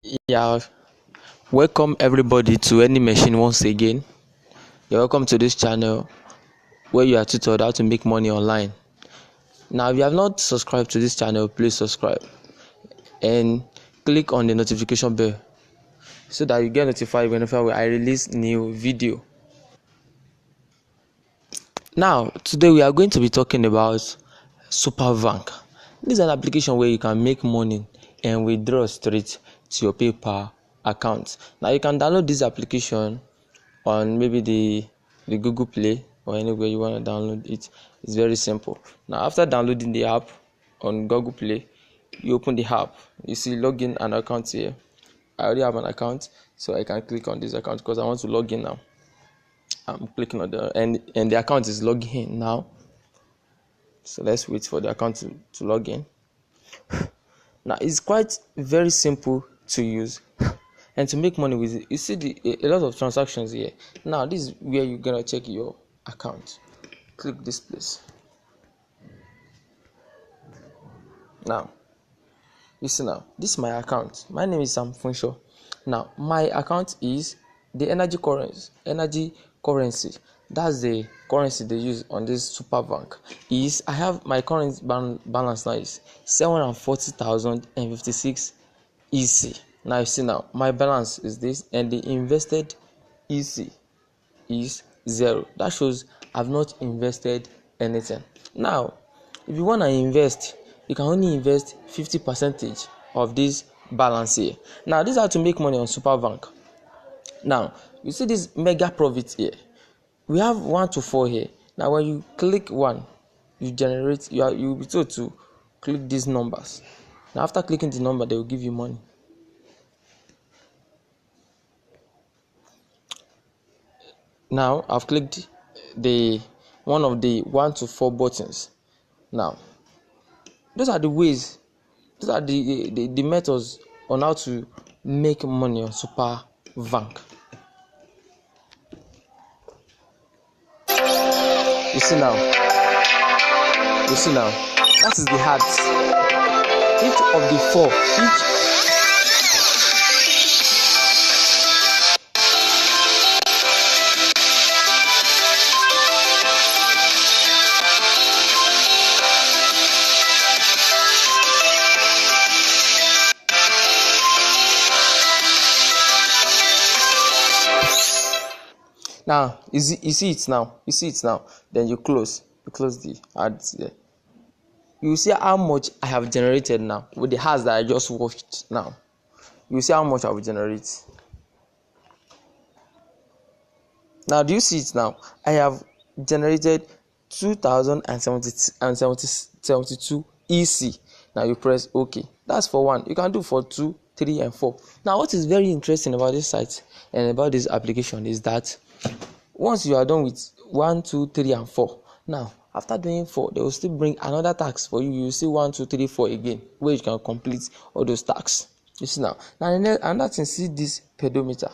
Yeah, welcome everybody to Any Machine once again. You're welcome to this channel where you are tutored how to make money online. Now, if you have not subscribed to this channel, please subscribe and click on the notification bell so that you get notified whenever I release new video. Now, today we are going to be talking about SuperVank. This is an application where you can make money and withdraw straight to your PayPal account. Now, you can download this application on maybe the Google Play or anywhere you want to download it. It's very simple. Now, after downloading the app on Google Play, you open the app. You see login an account here. I already have an account, so I can click on this account because I want to log in now. I'm clicking on the and the account is logging in now. So let's wait for the account to log in. Now it's quite very simple to use and to make money with it. You see a lot of transactions here. Now this is where you're gonna check your account. Click this place. Now you see, now this is my account. My name is Sam Funsho. Now my account is the energy currency. That's the currency they use on this SuperVank. Is I have my current balance now is 740,056 EC. Now you see, now my balance is this, and the invested EC is 0. That shows I've not invested anything. Now, if you want to invest, you can only invest 50% of this balance here. Now, this is how to make money on SuperVank. Now, you see this mega profit here. We have 1 to 4 here. Now, when you click 1, you generate. You'll be told to click these numbers. Now, after clicking the number, they will give you money. Now, I've clicked the one of the 1 to 4 buttons. Now, those are the ways. Those are the methods on how to make money on SuperVank. You see now, that is the ads. Each of the 4, now you see it now. Then you close the ads there. You see how much I have generated now with the ads that I just watched. Now you see how much I will generate. Now do you see it now? I have generated 2,072 EC. Now you press OK. That's for 1. You can do for 2, 3, and 4. Now what is very interesting about this site and about this application is that once you are done with 1, 2, 3, and 4, now after doing 4, they will still bring another task for you. You see 1, 2, 3, 4 again, where you can complete all those tasks. You see now. Now another thing, see this pedometer.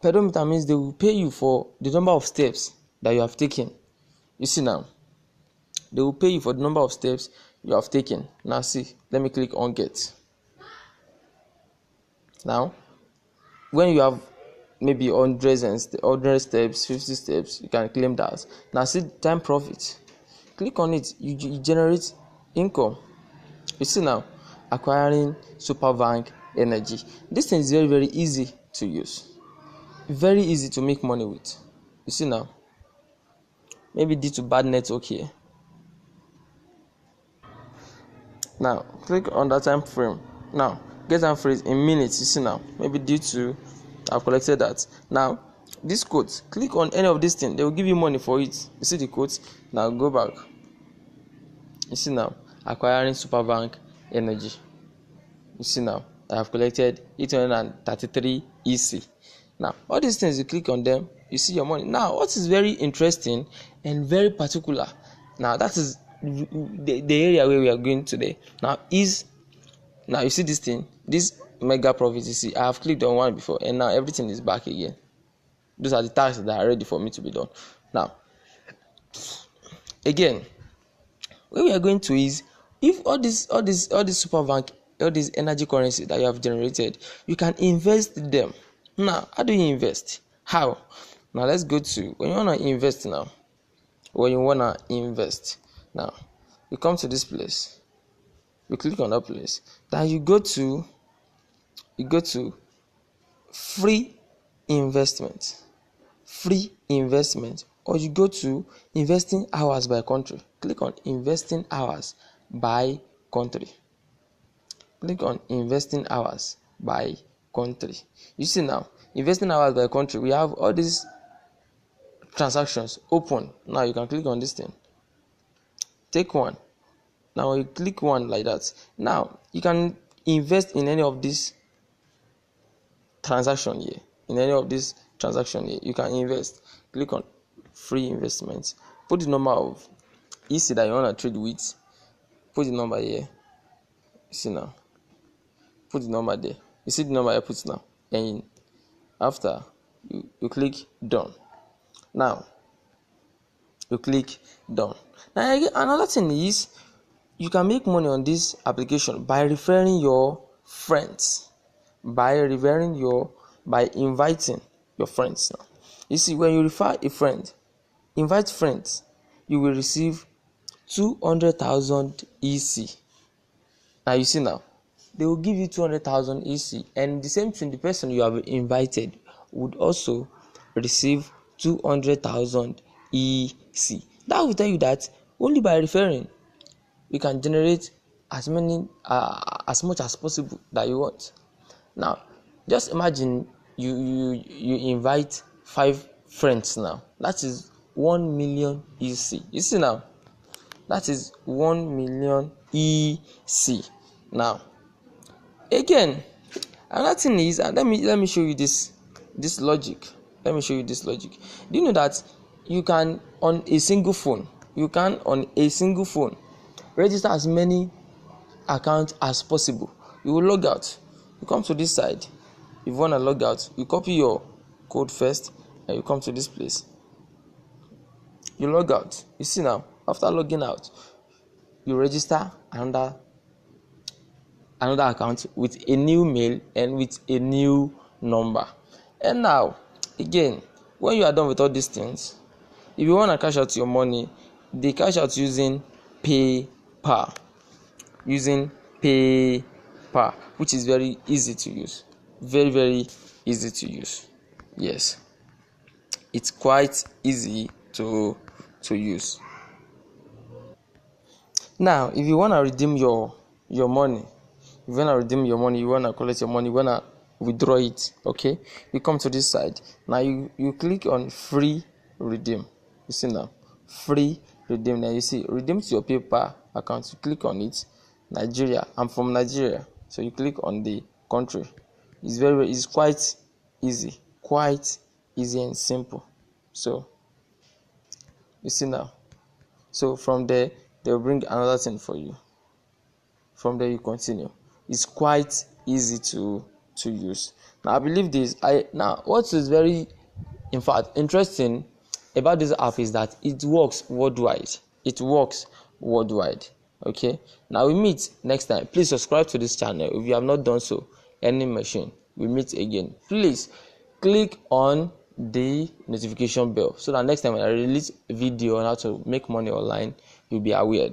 Pedometer means they will pay you for the number of steps that you have taken. You see now, they will pay you for the number of steps you have taken. Now see, let me click on get. Now, when you have maybe 100 steps, 50 steps, you can claim that. Now see time profit. Click on it, you generate income. You see now, acquiring SuperVank energy. This thing is very, very easy to use. Very easy to make money with. You see now, maybe due to bad network here. Now click on that time frame. Now get time frame in minutes. You see now, maybe due to I've collected that. Now this quote, click on any of these things, they will give you money for it. You see the quotes. Now go back. You see now, acquiring SuperVank energy. You see now, I have collected 833 EC. Now all these things, you click on them, you see your money. Now what is very interesting and very particular, now that is the area where we are going today. Now you see this thing, this mega profit. You see, I have clicked on one before, and now everything is back again. Those are the tasks that are ready for me to be done. Now again, where we are going to is, if all this SuperVank all these energy currency that you have generated, you can invest them. Now, how do you invest? How? Now let's go to when you wanna invest now. Now, you come to this place. You click on that place. Then you go to free investment. Or you go to investing hours by country. Click on investing hours by country. You see now, investing hours by country, we have all these transactions open. Now you can click on this thing. Take one. Now you click one like that. Now you can invest in any of these transaction here. You can invest. Click on free investments. Put the number of EC that you want to trade with. Put the number here. You see now. Put the number there. You see the number I put now. And after you click done. Now you click done. Now again, another thing is you can make money on this application by referring your friends. By inviting your friends now. You see, when you refer a friend, invite friends, you will receive 200,000 EC. Now you see now, they will give you 200,000 EC, and the same thing, the person you have invited would also receive 200,000 EC. That will tell you that only by referring, you can generate as much as possible that you want. Now, just imagine you invite 5 friends now. That is 1 million EC. You see now, that is 1 million EC. Now, again, another thing is, and let me show you this logic. Do you know that you can on a single phone register as many accounts as possible? You will log out. You come to this side. If you want to log out, you copy your code first and you come to this place. You log out. You see now, after logging out, you register another account with a new mail and with a new number. And now, again, when you are done with all these things, if you want to cash out your money, they cash out using PayPal. Which is very easy to use. Very, very easy to use. Yes, it's quite easy to use. Now, if you want to redeem your money, you want to collect your money, you want to withdraw it, okay, you come to this side. Now you click on free redeem. You see now, free redeem. Now you see redeem to your PayPal account. You click on it. Nigeria. I'm from Nigeria, so you click on the country. It's quite easy and simple. So you see now. So from there, they'll bring another thing for you. From there, you continue. It's quite easy to use. Now I believe this. What is very, in fact, interesting about this app is that it works worldwide. Okay. Now we meet next time. Please subscribe to this channel if you have not done so. Any machine. We meet again. Please click on the notification bell so that next time when I release a video on how to make money online, you'll be aware.